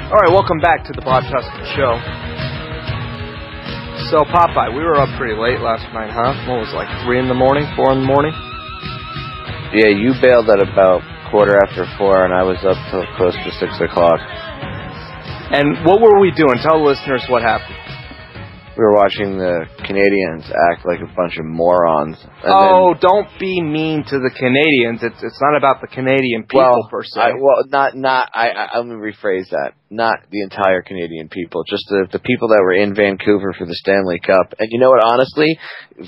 All right, welcome back to the Bob Tuskin Show. So, Popeye, we were up pretty late last night, huh? What was it, like 3 in the morning, 4 in the morning? Yeah, you bailed at about 4:15, and I was up till close to 6 o'clock. And what were we doing? Tell the listeners what happened. We were watching the Canadians act like a bunch of morons. And don't be mean to the Canadians. It's not about the Canadian people per se. Let me rephrase that. Not the entire Canadian people, just the people that were in Vancouver for the Stanley Cup. And you know what? Honestly,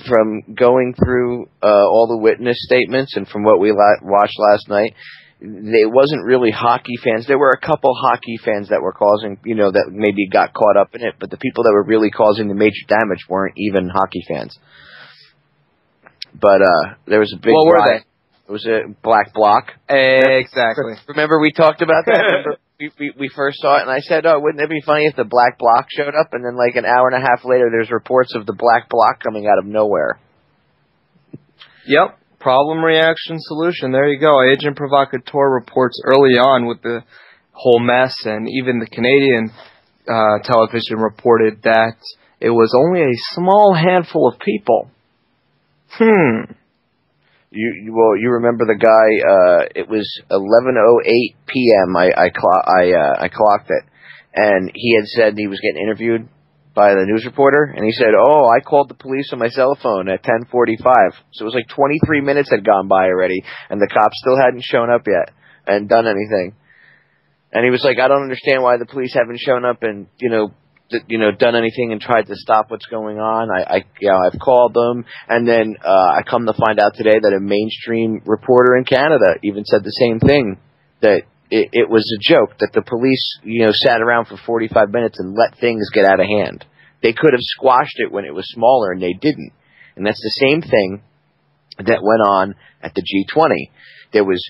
from going through all the witness statements and from what we watched last night, it wasn't really hockey fans. There were a couple hockey fans that were causing, that maybe got caught up in it, but the people that were really causing the major damage weren't even hockey fans. But there was a big What were riot. It was a black bloc. Exactly. Remember we talked about that? Remember we first saw it, and I said, wouldn't it be funny if the black bloc showed up, and then like an hour and a half later there's reports of the black bloc coming out of nowhere. Yep. Problem, reaction, solution. There you go. Agent Provocateur reports early on with the whole mess, and even the Canadian television reported that it was only a small handful of people. You remember the guy? It was 11:08 p.m. I clocked it, and he had said he was getting interviewed by the news reporter, and he said, I called the police on my cell phone at 10:45. So it was like 23 minutes had gone by already, and the cops still hadn't shown up yet and done anything. And he was like, I don't understand why the police haven't shown up and, done anything and tried to stop what's going on. I've called them, and then I come to find out today that a mainstream reporter in Canada even said the same thing, that it was a joke, that the police, sat around for 45 minutes and let things get out of hand. They could have squashed it when it was smaller, and they didn't. And that's the same thing that went on at the G20. There was,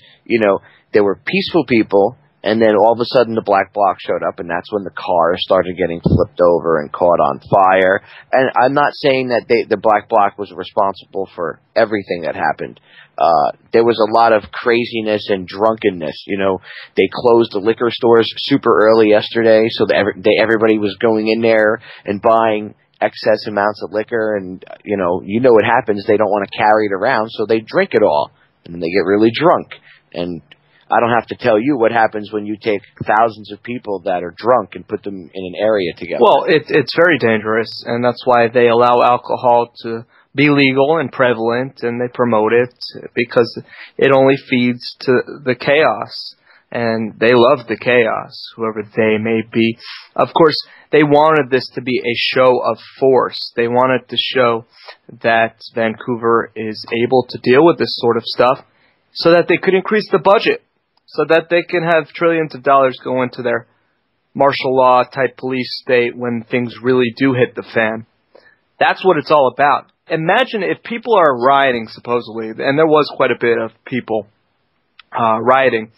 there were peaceful people, and then all of a sudden the black bloc showed up, and that's when the cars started getting flipped over and caught on fire. And I'm not saying that the black bloc was responsible for everything that happened. There was a lot of craziness and drunkenness. They closed the liquor stores super early yesterday, so that everybody was going in there and buying excess amounts of liquor. And what happens. They don't want to carry it around, so they drink it all, and they get really drunk. And I don't have to tell you what happens when you take thousands of people that are drunk and put them in an area together. Well, it's very dangerous, and that's why they allow alcohol to be legal and prevalent, and they promote it because it only feeds to the chaos, and they love the chaos, whoever they may be. Of course, they wanted this to be a show of force. They wanted to show that Vancouver is able to deal with this sort of stuff so that they could increase the budget, so that they can have trillions of dollars go into their martial law type police state when things really do hit the fan. That's what it's all about. Imagine if people are rioting, supposedly, and there was quite a bit of people rioting.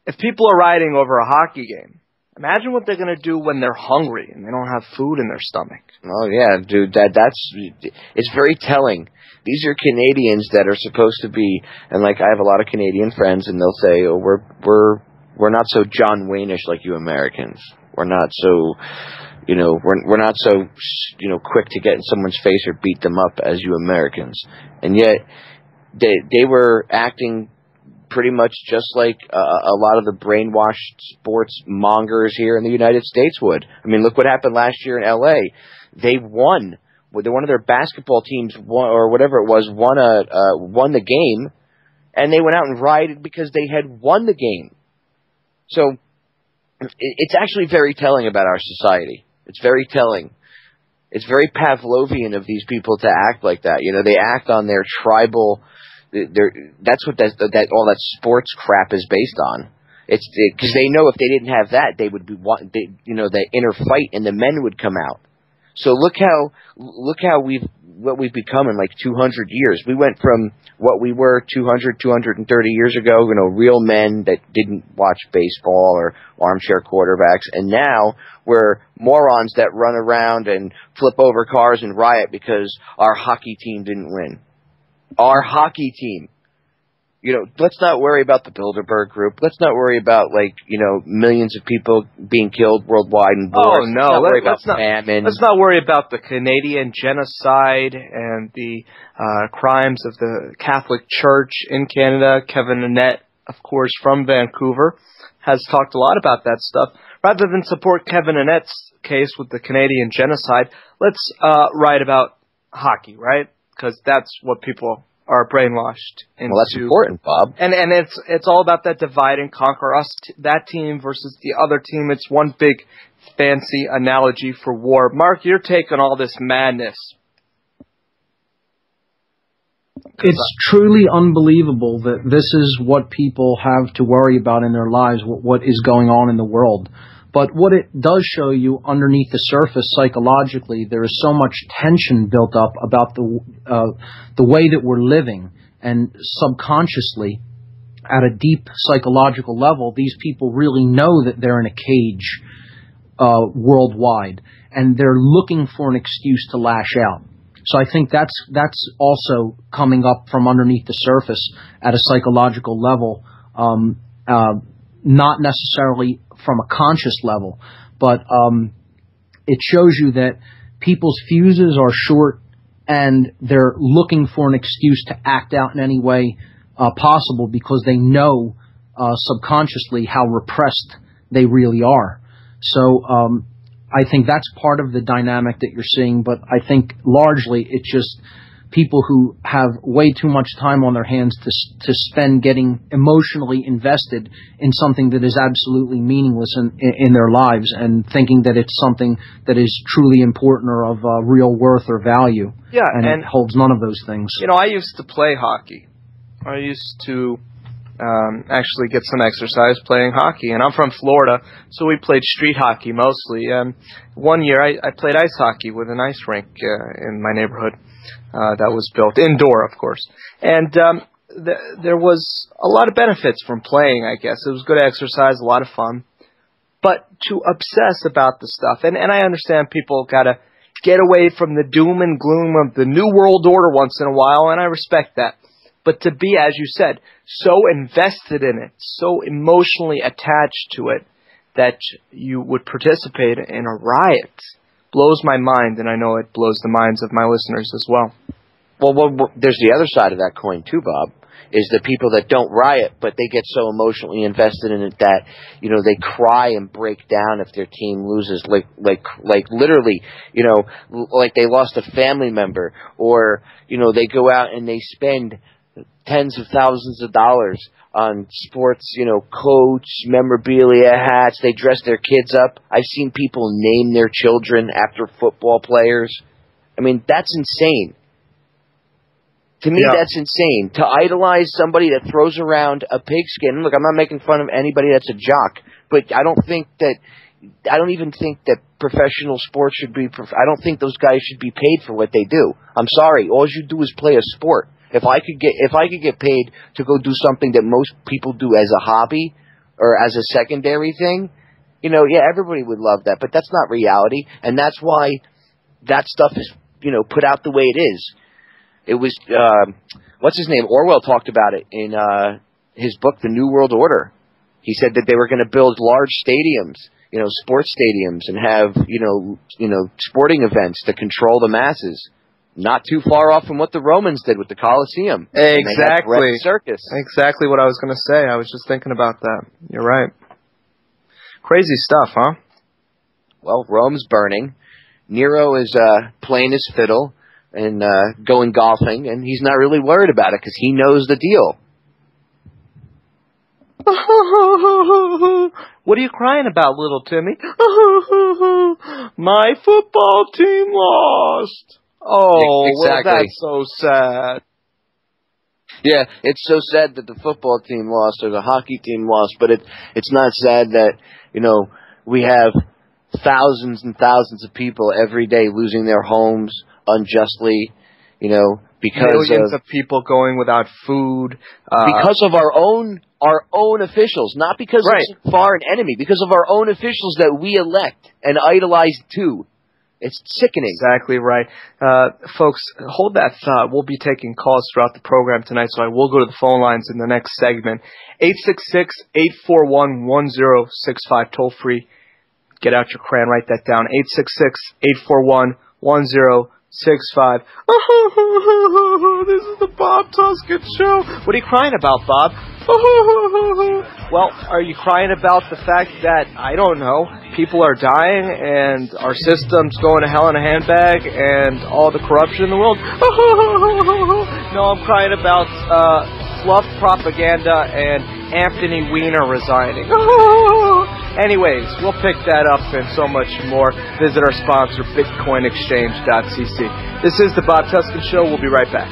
If people are rioting over a hockey game, imagine what they're going to do when they're hungry and they don't have food in their stomach. Oh yeah, dude, it's very telling. These are Canadians that are supposed to be, and like I have a lot of Canadian friends, and they'll say, we're not so John Wayne-ish like you Americans. We're not so, we're not so, quick to get in someone's face or beat them up as you Americans. And yet, they were acting pretty much just like a lot of the brainwashed sports mongers here in the United States would. I mean, look what happened last year in L.A. They won. One of their basketball teams won, or whatever it was, won the game, and they went out and rioted because they had won the game. So it's actually very telling about our society. It's very telling. It's very Pavlovian of these people to act like that. They act on their tribal. That's what all that sports crap is based on. It's because they know if they didn't have that, they would be the inner fight, and the men would come out. So look how what we've become in like 200 years. We went from what we were 230 years ago, real men that didn't watch baseball or armchair quarterbacks, and now we're morons that run around and flip over cars and riot because our hockey team didn't win. Our hockey team. let's not worry about the Bilderberg Group. Let's not worry about, millions of people being killed worldwide in wars. Oh, no. Let's not worry about famine. Let's not worry about the Canadian genocide and the crimes of the Catholic Church in Canada. Kevin Annett, of course, from Vancouver, has talked a lot about that stuff. Rather than support Kevin Annett's case with the Canadian genocide, let's write about hockey, right? Because that's what people are brainwashed into. Well, that's important, Bob. And it's all about that divide and conquer, that team versus the other team. It's one big fancy analogy for war. Mark, your take on all this madness. It's truly unbelievable that this is what people have to worry about in their lives, what is going on in the world. But what it does show you underneath the surface psychologically, there is so much tension built up about the way that we're living. And subconsciously, at a deep psychological level, these people really know that they're in a cage worldwide. And they're looking for an excuse to lash out. So I think that's also coming up from underneath the surface at a psychological level, not necessarily from a conscious level, but it shows you that people's fuses are short and they're looking for an excuse to act out in any way possible because they know subconsciously how repressed they really are. So I think that's part of the dynamic that you're seeing, but I think largely it's just people who have way too much time on their hands to spend getting emotionally invested in something that is absolutely meaningless in their lives and thinking that it's something that is truly important or of real worth or value. Yeah, and it holds none of those things. I used to play hockey. I used to actually get some exercise playing hockey. And I'm from Florida, so we played street hockey mostly. One year I played ice hockey with an ice rink in my neighborhood that was built indoor, of course. And there was a lot of benefits from playing, I guess. It was good exercise, a lot of fun. But to obsess about the stuff, and I understand people got to get away from the doom and gloom of the New World Order once in a while, and I respect that. But to be, as you said, so invested in it, so emotionally attached to it, that you would participate in a riot blows my mind, and I know it blows the minds of my listeners as well. Well, there's the other side of that coin too, Bob, is the people that don't riot, but they get so emotionally invested in it that, they cry and break down if their team loses, like literally, like they lost a family member, or, they go out and they spend tens of thousands of dollars on sports, coats, memorabilia, hats. They dress their kids up. I've seen people name their children after football players. I mean, that's insane. To me, that's insane. To idolize somebody that throws around a pigskin. Look, I'm not making fun of anybody that's a jock, but I don't even think that professional sports should be, I don't think those guys should be paid for what they do. I'm sorry. All you do is play a sport. If I could get paid to go do something that most people do as a hobby or as a secondary thing, everybody would love that. But that's not reality, and that's why that stuff is, put out the way it is. It was what's his name? Orwell talked about it in his book, The New World Order. He said that they were going to build large stadiums, sports stadiums, and have sporting events to control the masses. Not too far off from what the Romans did with the Colosseum. Exactly. Circus. Exactly what I was going to say. I was just thinking about that. You're right. Crazy stuff, huh? Well, Rome's burning. Nero is playing his fiddle and going golfing, and he's not really worried about it because he knows the deal. What are you crying about, little Timmy? My football team lost. Oh, exactly. Well, that's so sad. Yeah, it's so sad that the football team lost or the hockey team lost, but it's not sad that, we have thousands and thousands of people every day losing their homes unjustly, because millions of people going without food. Because of our own officials, not because it's a foreign enemy, because of our own officials that we elect and idolize too. It's sickening. Exactly right. Folks, hold that thought. We'll be taking calls throughout the program tonight, so I will go to the phone lines in the next segment. 866-841-1065, toll free. Get out your crayon, write that down. 866-841-1065. This is the Bob Tuskin Show. What are you crying about, Bob? Well, are you crying about the fact that, I don't know, people are dying and our system's going to hell in a handbag and all the corruption in the world? No, I'm crying about fluff propaganda and Anthony Weiner resigning. Anyways, we'll pick that up and so much more. Visit our sponsor, BitcoinExchange.cc. This is the Bob Tuskin Show. We'll be right back.